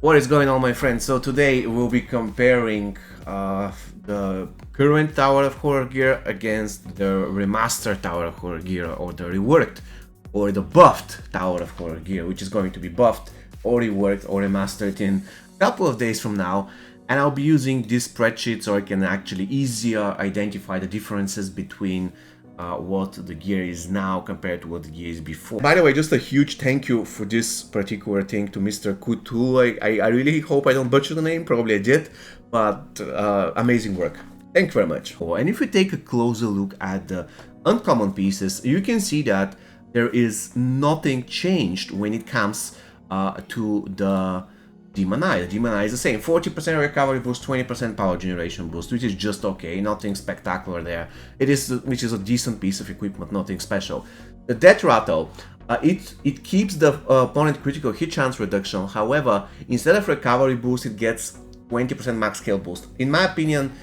What is going on, my friends? So today we'll be comparing the current Tower of Horror gear against the remastered Tower of Horror gear, or the reworked or the buffed Tower of Horror gear, which is going to be buffed or reworked or remastered in a couple of days from now. And I'll be using this spreadsheet so I can actually easier identify the differences between what the gear is now compared to what the gear is before. By the way, just a huge thank you for this particular thing to Mr. Kutu. I really hope I don't butcher the name, probably I did, but amazing work. Thank you very much. Oh, and if we take a closer look at the uncommon pieces, you can see that there is nothing changed when it comes to the Demon Eye. The Demon Eye is the same, 40% recovery boost, 20% power generation boost, which is just okay, nothing spectacular there. Which is a decent piece of equipment, nothing special. The Death Rattle, it keeps the opponent critical hit chance reduction. However, instead of recovery boost, it gets 20% max scale boost. In my opinion,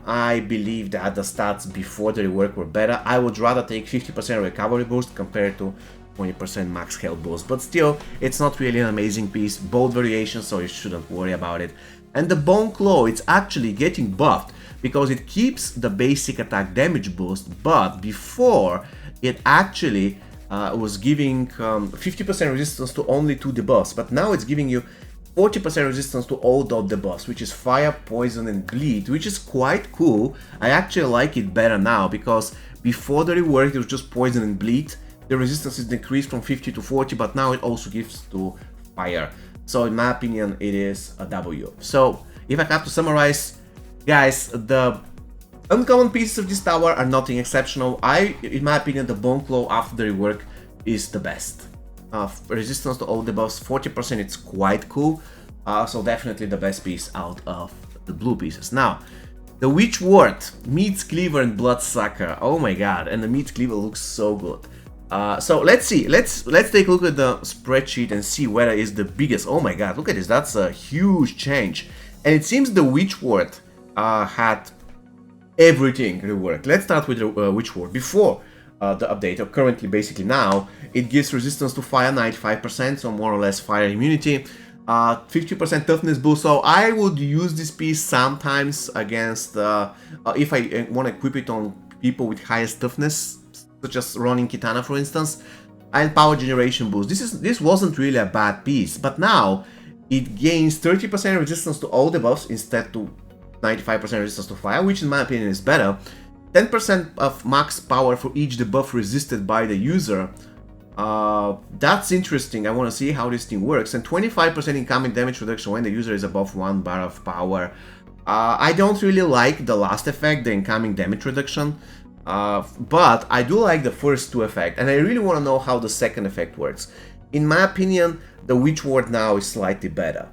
I believe that the stats before the rework were better. I would rather take 50% recovery boost compared to 20% max health boost, but still, it's not really an amazing piece. Both variations, so you shouldn't worry about it. And the Bone Claw, it's actually getting buffed because it keeps the basic attack damage boost, but before it actually was giving 50% resistance to only 2 debuffs, but now it's giving you 40% resistance to all dot debuffs, which is Fire, Poison, and Bleed, which is quite cool. I actually like it better now because before the rework it was just Poison and Bleed. The resistance is decreased from 50 to 40, but now it also gives to Fire. So in my opinion, it is a W. So if I have to summarize, guys, the uncommon pieces of this tower are nothing exceptional. In my opinion, the Bone Claw after the rework is the best. Resistance to all debuffs, 40%, it's quite cool. So definitely the best piece out of the blue pieces. Now, the Witch Ward, Meat Cleaver and Bloodsucker. Oh my god, and the Meat Cleaver looks so good. So let's see, let's take a look at the spreadsheet and see where is the biggest. Oh my god, look at this, that's a huge change. And it seems the Witch Ward had everything reworked. Let's start with the Witch Ward. Before the update, or currently basically now, it gives resistance to fire 95%, so more or less fire immunity, 50% toughness boost. So I would use this piece sometimes against, if I want to equip it on people with highest toughness, such as Ronin Kitana, for instance, and power generation boost. This wasn't really a bad piece, but now it gains 30% resistance to all debuffs instead to 95% resistance to fire, which in my opinion is better. 10% of max power for each debuff resisted by the user. That's interesting. I want to see how this thing works. And 25% incoming damage reduction when the user is above 1 bar of power. I don't really like the last effect, the incoming damage reduction. But I do like the first two effects, and I really want to know how the second effect works. In my opinion, the Witch Ward now is slightly better.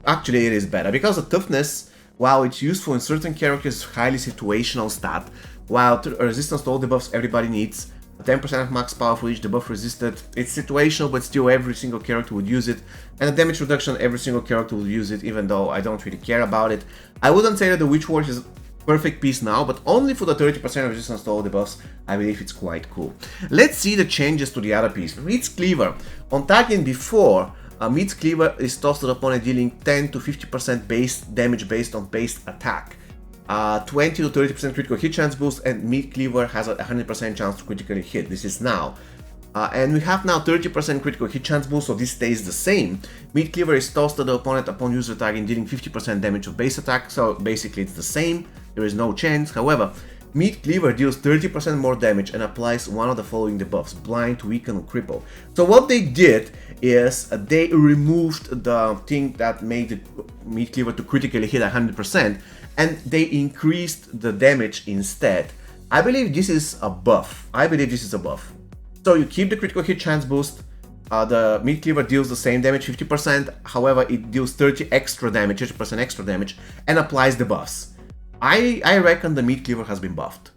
Actually, it is better, because the toughness, while it's useful in certain characters, highly situational stat, while resistance to all debuffs everybody needs, 10% of max power for each debuff resisted, it's situational, but still every single character would use it, and the damage reduction, every single character will use it, even though I don't really care about it. I wouldn't say that the Witch Ward is perfect piece now, but only for the 30% resistance to all debuffs. I believe it's quite cool. Let's see the changes to the other piece. Meat Cleaver. On targeting before, Meat Cleaver is tossed to the opponent, dealing 10 to 50% base damage based on base attack. 20 to 30% critical hit chance boost, and Meat Cleaver has a 100% chance to critically hit. This is now. And we have now 30% critical hit chance boost, so this stays the same. Meat Cleaver is tossed to the opponent upon user targeting, dealing 50% damage of base attack, so basically it's the same. There is no change. However, Meat Cleaver deals 30% more damage and applies one of the following debuffs: Blind, Weaken, or Cripple. So what they did is they removed the thing that made the Meat Cleaver to critically hit 100%, and they increased the damage instead. I believe this is a buff. So you keep the critical hit chance boost. The Meat Cleaver deals the same damage, 50%. However, it deals 30% extra damage, and applies the buffs. I reckon the Meat Cleaver has been buffed.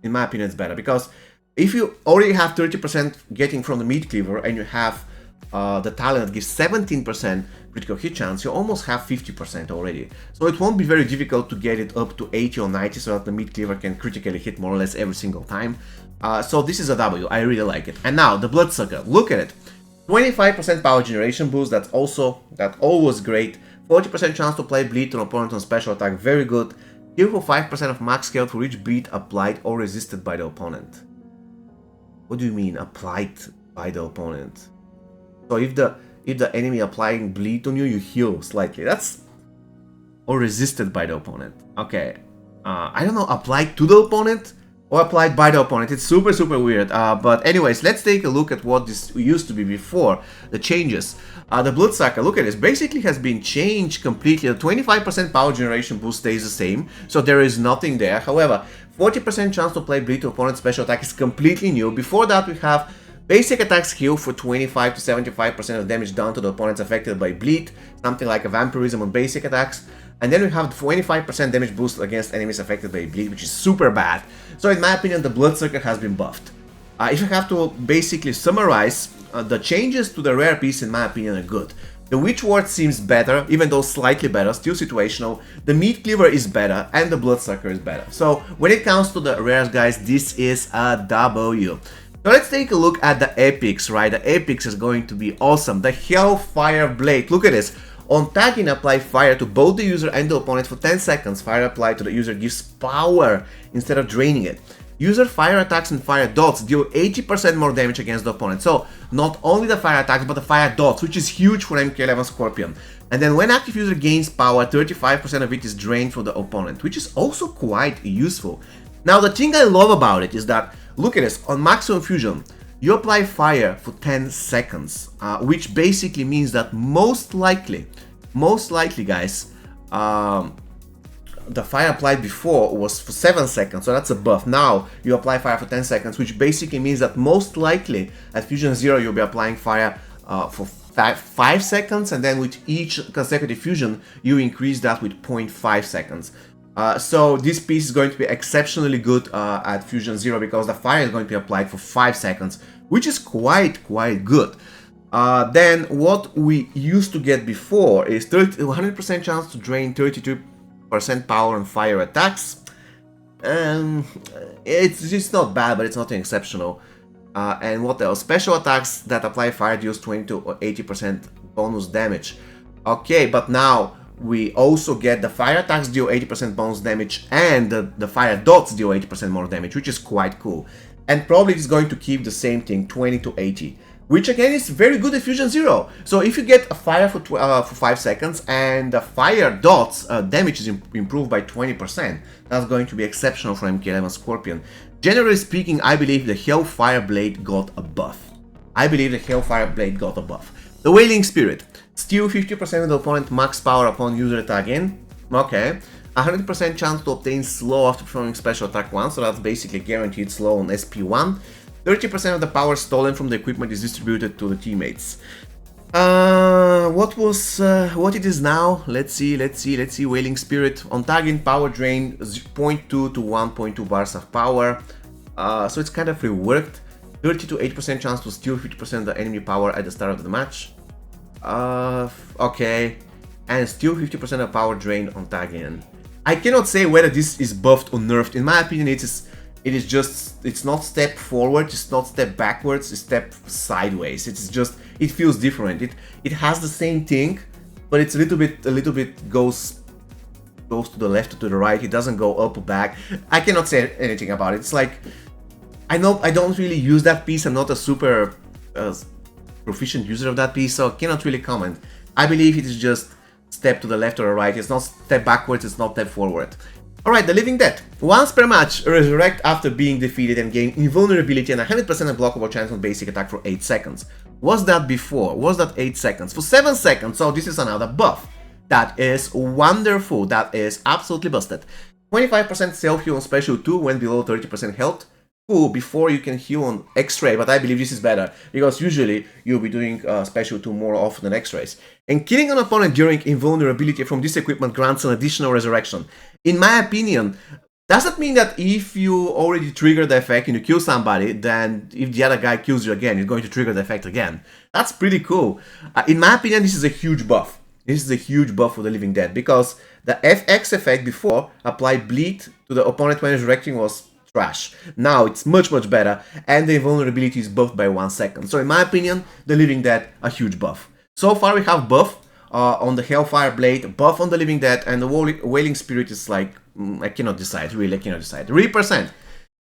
In my opinion, it's better, because if you already have 30% getting from the Meat Cleaver, and you have the talent that gives 17% critical hit chance, you almost have 50% already. So it won't be very difficult to get it up to 80 or 90 so that the Meat Cleaver can critically hit more or less every single time. So this is a W, I really like it. And now, the Bloodsucker, look at it. 25% power generation boost, that's always great. 40% chance to apply bleed to an opponent on special attack, very good. Heal for 5% of max health for each bleed applied or resisted by the opponent. What do you mean, applied by the opponent? So if the enemy applying bleed on you, you heal slightly. That's... or resisted by the opponent. Okay. I don't know, applied to the opponent or applied by the opponent. It's super weird. But anyways, let's take a look at what this used to be before the changes. The Bloodsucker, look at this, basically has been changed completely. The 25% power generation boost stays the same, so there is nothing there. However, 40% chance to apply bleed to opponent's special attack is completely new. Before that, we have basic attacks heal for 25 to 75% of damage done to the opponents affected by bleed, something like a vampirism on basic attacks. And then we have the 25% damage boost against enemies affected by bleed, which is super bad. So in my opinion, the Bloodsucker has been buffed. If I have to basically summarize, the changes to the rare piece in my opinion are good. The Witchward seems better, even though slightly better, still situational. The Meat Cleaver is better, and the Bloodsucker is better. So when it comes to the rares, guys, this is a W. So let's take a look at the epics, right? The epics is going to be awesome. The Hellfire Blade, look at this. On tagging, apply fire to both the user and the opponent for 10 seconds. Fire applied to the user gives power instead of draining it. User fire attacks and fire dots deal 80% more damage against the opponent. So not only the fire attacks, but the fire dots, which is huge for MK11 Scorpion. And then when active user gains power, 35% of it is drained from the opponent, which is also quite useful. Now the thing I love about it is that, look at this, on maximum fusion, you apply fire for 10 seconds, which basically means that most likely guys, the fire applied before was for 7 seconds, so that's a buff. Now you apply fire for 10 seconds, which basically means that most likely at Fusion 0 you'll be applying fire for 5 seconds, and then with each consecutive fusion you increase that with 0.5 seconds. So this piece is going to be exceptionally good at Fusion 0 because the fire is going to be applied for 5 seconds, which is quite good. Then what we used to get before is 100% chance to drain 32% power on fire attacks. It's not bad, but it's nothing exceptional. And what else? Special attacks that apply fire deals 20 to 80% bonus damage. Okay, but now we also get the fire attacks deal 80% bonus damage and the fire dots deal 80% more damage, which is quite cool. And probably it's going to keep the same thing, 20 to 80, which again is very good at Fusion 0. So if you get a fire for 5 seconds and the fire dots damage is improved by 20%, that's going to be exceptional for MK11 Scorpion. Generally speaking, I believe the Hellfire Blade got a buff. The Wailing Spirit. Steal 50% of the opponent max power upon user attack in. Okay. 100% chance to obtain slow after performing special attack 1, so that's basically guaranteed slow on SP1. 30% of the power stolen from the equipment is distributed to the teammates. What it is now? Let's see. Wailing Spirit. On target power drain 0.2 to 1.2 bars of power. So it's kind of reworked. 30 to 8% chance to steal 50% of the enemy power at the start of the match. Okay. And steal 50% of power drain on tagging. I cannot say whether this is buffed or nerfed. In my opinion, it's not step forward, it's not step backwards, it's step sideways. It feels different. It has the same thing, but it's a little bit goes to the left or to the right. It doesn't go up or back. I cannot say anything about it. It's like, I don't really use that piece. I'm not a super proficient user of that piece, so I cannot really comment. I believe it is just step to the left or the right. It's not step backwards, it's not step forward. Alright, the Living Dead. Once per match, resurrect after being defeated and gain invulnerability and 100% unblockable chance on basic attack for 8 seconds. Was that before? Was that 8 seconds? For 7 seconds, so this is another buff. That is wonderful. That is absolutely busted. 25% self-heal on Special 2 when below 30% health. Cool, before you can heal on X-Ray, but I believe this is better, because usually you'll be doing Special 2 more often than X-Rays. And killing an opponent during invulnerability from this equipment grants an additional resurrection. In my opinion, does that mean that if you already trigger the effect and you kill somebody, then if the other guy kills you again, you're going to trigger the effect again? That's pretty cool. In my opinion, this is a huge buff. This is a huge buff for the Living Dead, because the FX effect before applied bleed to the opponent when resurrecting was trash. Now it's much better, and the invulnerability is buffed by 1 second. So in my opinion, the Living Dead, a huge buff. So far we have buff on the Hellfire Blade, buff on the Living Dead, and the Wailing Spirit is like, I cannot decide, really, I cannot decide. 3%,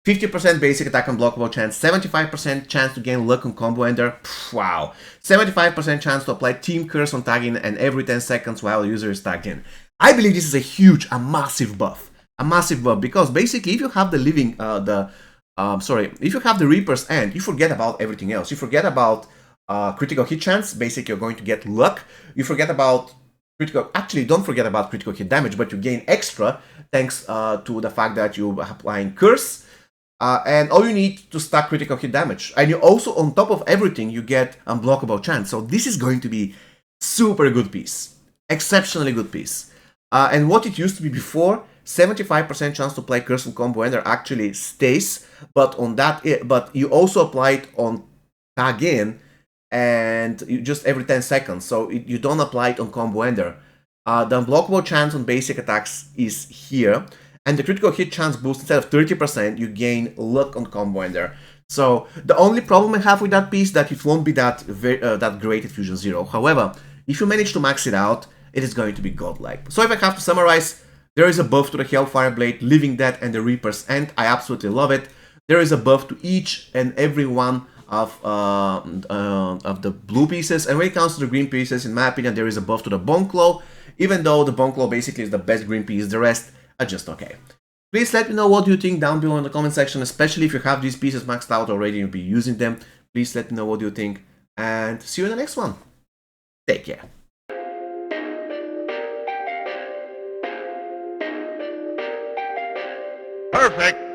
50% basic attack unblockable chance, 75% chance to gain luck on combo ender, wow. 75% chance to apply team curse on tagging and every 10 seconds while the user is tagged in. I believe this is a huge, a massive buff. A massive buff, because basically if you have the living, if you have the Reaper's End, you forget about everything else. You forget about critical hit chance, basically you're going to get luck. You forget about actually don't forget about critical hit damage, but you gain extra thanks to the fact that you're applying curse. And all you need to stack critical hit damage. And you also, on top of everything, you get unblockable chance. So this is going to be super good piece. Exceptionally good piece. And what it used to be before, 75% chance to play curse on combo ender actually stays, but on that, but you also apply it on tag in, and you just every 10 seconds. So you don't apply it on combo ender. The unblockable chance on basic attacks is here, and the critical hit chance boost, instead of 30%, you gain luck on combo ender. So the only problem I have with that piece is that it won't be that great at Fusion Zero. However, if you manage to max it out, it is going to be godlike. So if I have to summarize, there is a buff to the Hellfire Blade, Living Dead, and the Reaper's End. I absolutely love it. There is a buff to each and every one of the blue pieces, and when it comes to the green pieces, in my opinion, there is a buff to the Bone Claw, even though the Bone Claw basically is the best green piece, the rest are just okay. Please let me know what you think down below in the comment section, especially if you have these pieces maxed out already and you'll be using them. Please let me know what you think, and see you in the next one. Take care. Perfect.